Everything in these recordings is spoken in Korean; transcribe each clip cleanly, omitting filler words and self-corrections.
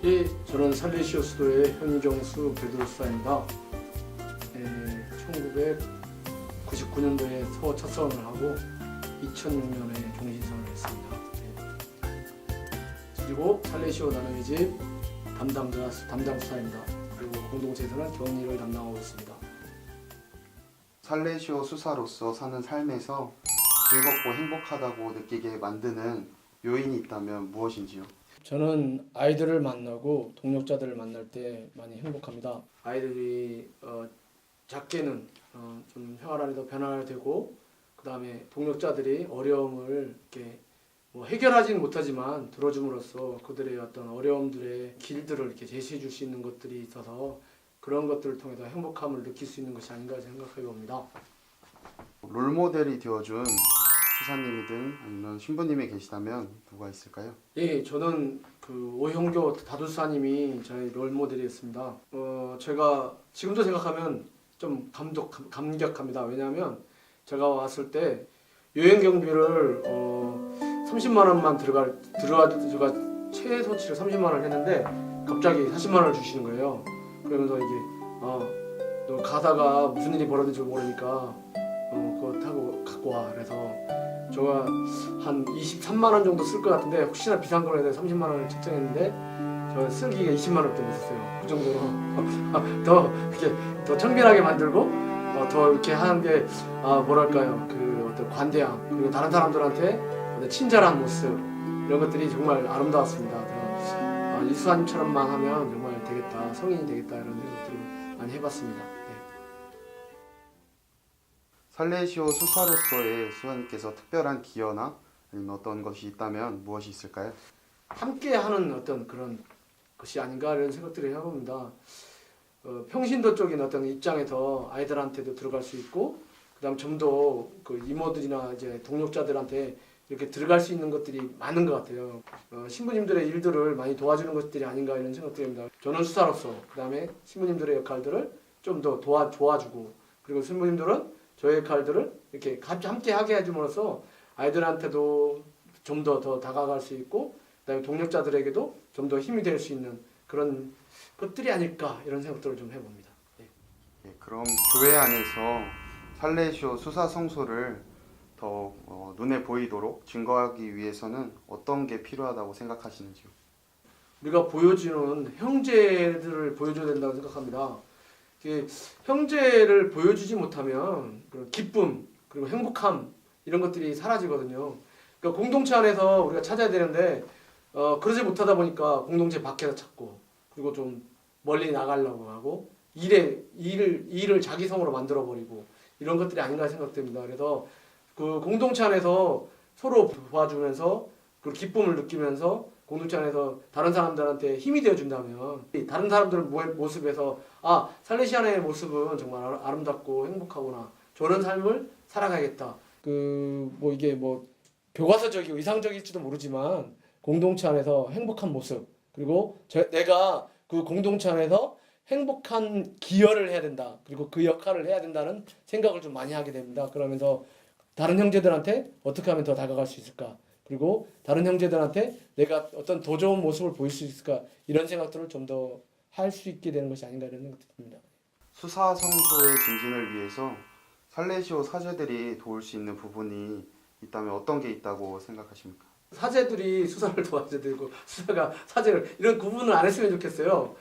예, 저는 살레시오 수도의 현경수 베드로사입니다. 1999년도에 서울 첫 선을 하고 2006년에 종신선을 했습니다. 그리고 살레시오 나눔의 집 담당수사입니다. 그리고 공동체에서는 격리를 담당하고 있습니다. 살레시오 수사로서 사는 삶에서 즐겁고 행복하다고 느끼게 만드는 요인이 있다면 무엇인지요? 저는 아이들을 만나고 동력자들을 만날 때 많이 행복합니다. 아이들이 작게는 좀 생활 안에도 변화되고, 그 다음에 동력자들이 어려움을 이렇게 뭐 해결하지는 못하지만 들어줌으로써 그들의 어떤 어려움들의 길들을 이렇게 제시해 줄 수 있는 것들이 있어서 그런 것들을 통해서 행복함을 느낄 수 있는 것이 아닌가 생각해 봅니다. 롤모델이 되어준 수사님이든 아니면 신부님이 계시다면 누가 있을까요? 예, 저는 그 오형교 다도사님이 저의 롤모델이었습니다. 제가 지금도 생각하면 좀 감격합니다. 왜냐하면 제가 왔을 때 여행 경비를 30만 원만 들어가 최소치를 30만 원을 했는데 갑자기 40만 원을 주시는 거예요. 그러면서 이게 너 가다가 무슨 일이 벌어질지 모르니까 그거 타고 갖고 와. 그래서 제가 한 23만 원 정도 쓸 것 같은데 혹시나 비싼 걸로 해서 30만 원을 책정했는데 저 쓰기가 20만 원 때문에 썼어요. 그 정도로 더 이렇게 더 청빈하게 만들고 더 이렇게 하는 게 뭐랄까요, 그 어떤 관대함, 그리고 다른 사람들한테 어떤 친절한 모습, 이런 것들이 정말 아름다웠습니다. 그래서 이수환처럼만 하면 정말 되겠다, 성인이 되겠다, 이런 생각들을 많이 해봤습니다. 네. 살레시오 수사로서의 수사님께서 특별한 기여나 아니면 어떤 것이 있다면 무엇이 있을까요? 함께하는 어떤 그런 것이 아닌가 이런 생각들을 해봅니다. 평신도 쪽인 어떤 입장에서 아이들한테도 들어갈 수 있고, 그다음 좀 더 그 이모들이나 이제 동력자들한테 이렇게 들어갈 수 있는 것들이 많은 것 같아요. 신부님들의 일들을 많이 도와주는 것들이 아닌가 이런 생각들입니다. 저는 수사로서, 그다음에 신부님들의 역할들을 좀 더 도와주고, 그리고 신부님들은 저의 역할들을 이렇게 함께 하게 해줌으로써 아이들한테도 좀 더 다가갈 수 있고, 그다음에 동력자들에게도 좀 더 힘이 될 수 있는 그런 것들이 아닐까 이런 생각들을 좀 해봅니다. 네. 그럼 교회 안에서 살레시오 수사 성소를 더 눈에 보이도록 증거하기 위해서는 어떤 게 필요하다고 생각하시는지요? 우리가 보여주는 형제들을 보여줘야 된다고 생각합니다. 형제를 보여주지 못하면 그런 기쁨 그리고 행복함 이런 것들이 사라지거든요. 그러니까 공동체 안에서 우리가 찾아야 되는데 그러지 못하다 보니까 공동체 밖에서 찾고, 그리고 좀 멀리 나가려고 하고 일을 자기 성으로 만들어 버리고 이런 것들이 아닌가 생각됩니다. 그래서 그 공동체 안에서 서로 도와주면서 그 기쁨을 느끼면서 공동체 안에서 다른 사람들한테 힘이 되어 준다면, 다른 사람들 모습에서 살레시안의 모습은 정말 아름답고 행복하구나, 저런 삶을 살아가야겠다. 이게 교과서적이고 이상적일지도 모르지만 공동체 안에서 행복한 모습, 그리고 내가 그 공동체 안에서 행복한 기여를 해야 된다, 그리고 그 역할을 해야 된다는 생각을 좀 많이 하게 됩니다. 그러면서 다른 형제들한테 어떻게 하면 더 다가갈 수 있을까, 그리고 다른 형제들한테 내가 어떤 더 좋은 모습을 보일 수 있을까, 이런 생각들을 좀 더 할 수 있게 되는 것이 아닌가 이런 생각이 듭니다. 수사 성소의 증진을 위해서 살레시오 사제들이 도울 수 있는 부분이 있다면 어떤 게 있다고 생각하십니까? 사제들이 수사를 도와줘야 되고 수사가 사제를 이런 구분을 안 했으면 좋겠어요.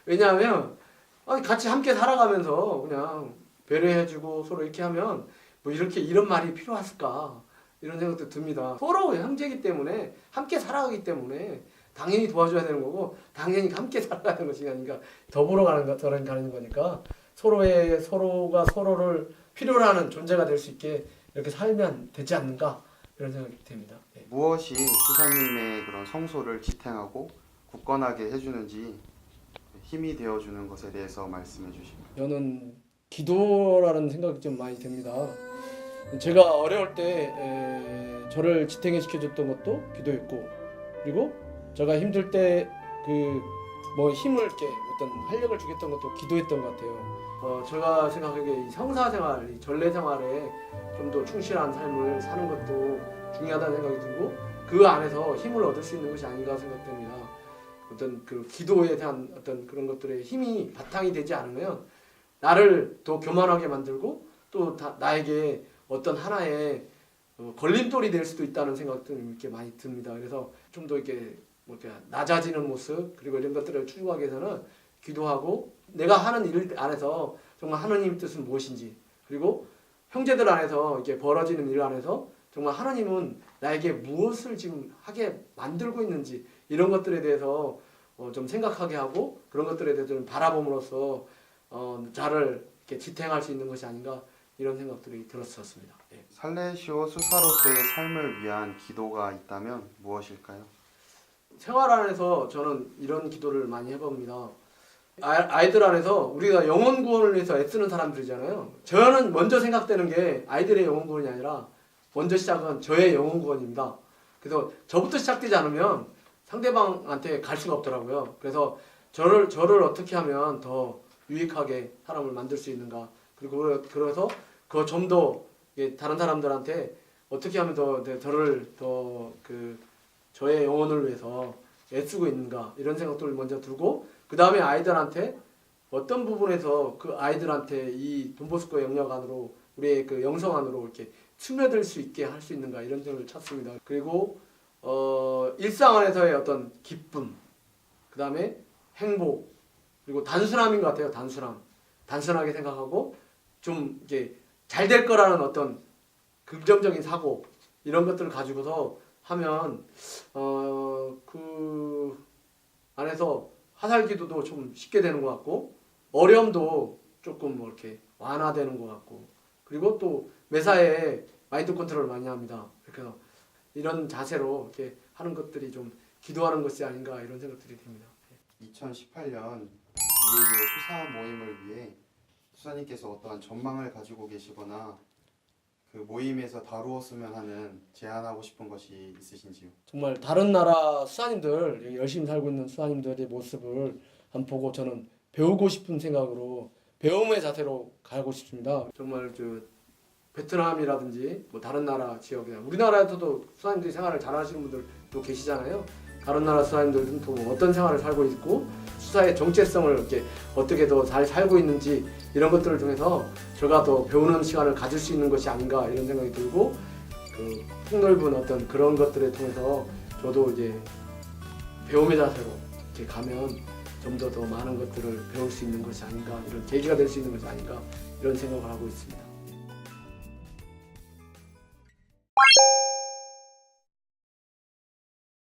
왜냐하면 같이 함께 살아가면서 그냥 배려해주고 서로 이렇게 하면 이런 말이 필요했을까 이런 생각도 듭니다. 서로 형제이기 때문에 함께 살아가기 때문에 당연히 도와줘야 되는 거고, 당연히 함께 살아가는 것이 아닌가, 더불어 가는 거니까 서로가 서로를 필요로 하는 존재가 될 수 있게 이렇게 살면 되지 않는가 이런 생각이 듭니다. 네. 무엇이 수사님의 그런 성소를 지탱하고 굳건하게 해주는지 힘이 되어주는 것에 대해서 말씀해 주시면. 저는 기도라는 생각이 좀 많이 듭니다. 제가 어려울 때 저를 지탱해 시켜줬던 것도 기도였고, 그리고 제가 힘들 때 힘을 이렇게 어떤 활력을 주겠던 것도 기도했던 것 같아요. 제가 생각하기에 이 성사생활, 이 전례생활에 좀 더 충실한 삶을 사는 것도 중요하다는 생각이 들고, 그 안에서 힘을 얻을 수 있는 것이 아닌가 생각됩니다. 어떤 그 기도에 대한 어떤 그런 것들의 힘이 바탕이 되지 않으면 나를 더 교만하게 만들고 또 나에게 어떤 하나의 걸림돌이 될 수도 있다는 생각도 이렇게 많이 듭니다. 그래서 좀 더 이렇게 뭐 이렇게 낮아지는 모습 그리고 이런 것들을 추구하기 위해서는 기도하고 내가 하는 일 안에서 정말 하나님 뜻은 무엇인지 그리고 형제들 안에서 이렇게 벌어지는 일 안에서 정말 하나님은 나에게 무엇을 지금 하게 만들고 있는지 이런 것들에 대해서 좀 생각하게 하고 그런 것들에 대해서 좀 바라봄으로써 나를 이렇게 지탱할 수 있는 것이 아닌가 이런 생각들이 들었었습니다. 예. 살레시오 수사로서의 삶을 위한 기도가 있다면 무엇일까요? 생활 안에서 저는 이런 기도를 많이 해봅니다. 아이들 안에서 우리가 영혼 구원을 위해서 애쓰는 사람들이잖아요. 저는 먼저 생각되는 게 아이들의 영혼 구원이 아니라 먼저 시작은 저의 영혼 구원입니다. 그래서 저부터 시작되지 않으면 상대방한테 갈 수가 없더라고요. 그래서 저를 어떻게 하면 더 유익하게 사람을 만들 수 있는가. 그리고 그래서 그 좀 더 다른 사람들한테 어떻게 하면 저를 더 저의 영혼을 위해서 애쓰고 있는가 이런 생각들을 먼저 두고 그 다음에 아이들한테 어떤 부분에서 그 아이들한테 이 돈보스코 영역 안으로 우리의 그 영성 안으로 이렇게 스며들 수 있게 할 수 있는가 이런 점을 찾습니다. 그리고 일상 안에서의 어떤 기쁨, 그 다음에 행복, 그리고 단순함인 것 같아요. 단순하게 생각하고 좀 이게 잘 될 거라는 어떤 긍정적인 사고 이런 것들을 가지고서 하면 그 안에서 화살기도도 좀 쉽게 되는 것 같고 어려움도 조금 뭐 이렇게 완화되는 것 같고 그리고 또 매사에 마인드 컨트롤을 많이 합니다. 그래서 이런 자세로 이렇게 하는 것들이 좀 기도하는 것이 아닌가 이런 생각들이 듭니다. 2018년 EAO 수사 모임을 위해 수사님께서 어떠한 전망을 가지고 계시거나 그 모임에서 다루었으면 하는 제안하고 싶은 것이 있으신지요? 정말 다른 나라 수사님들 여기 열심히 살고 있는 수사님들의 모습을 한번 보고 저는 배우고 싶은 생각으로 배움의 자세로 가고 싶습니다. 정말 베트남이라든지 뭐 다른 나라 지역에 우리나라에서도 수사님들이 생활을 잘하시는 분들도 계시잖아요. 다른 나라 수사님들은 또 어떤 생활을 살고 있고 수사의 정체성을 이렇게 어떻게 더 잘 살고 있는지 이런 것들을 통해서 제가 더 배우는 시간을 가질 수 있는 것이 아닌가 이런 생각이 들고 그 폭넓은 어떤 그런 것들을 통해서 저도 이제 배움의 자세로 이렇게 가면 좀 더 많은 것들을 배울 수 있는 것이 아닌가 이런 계기가 될 수 있는 것이 아닌가 이런 생각을 하고 있습니다.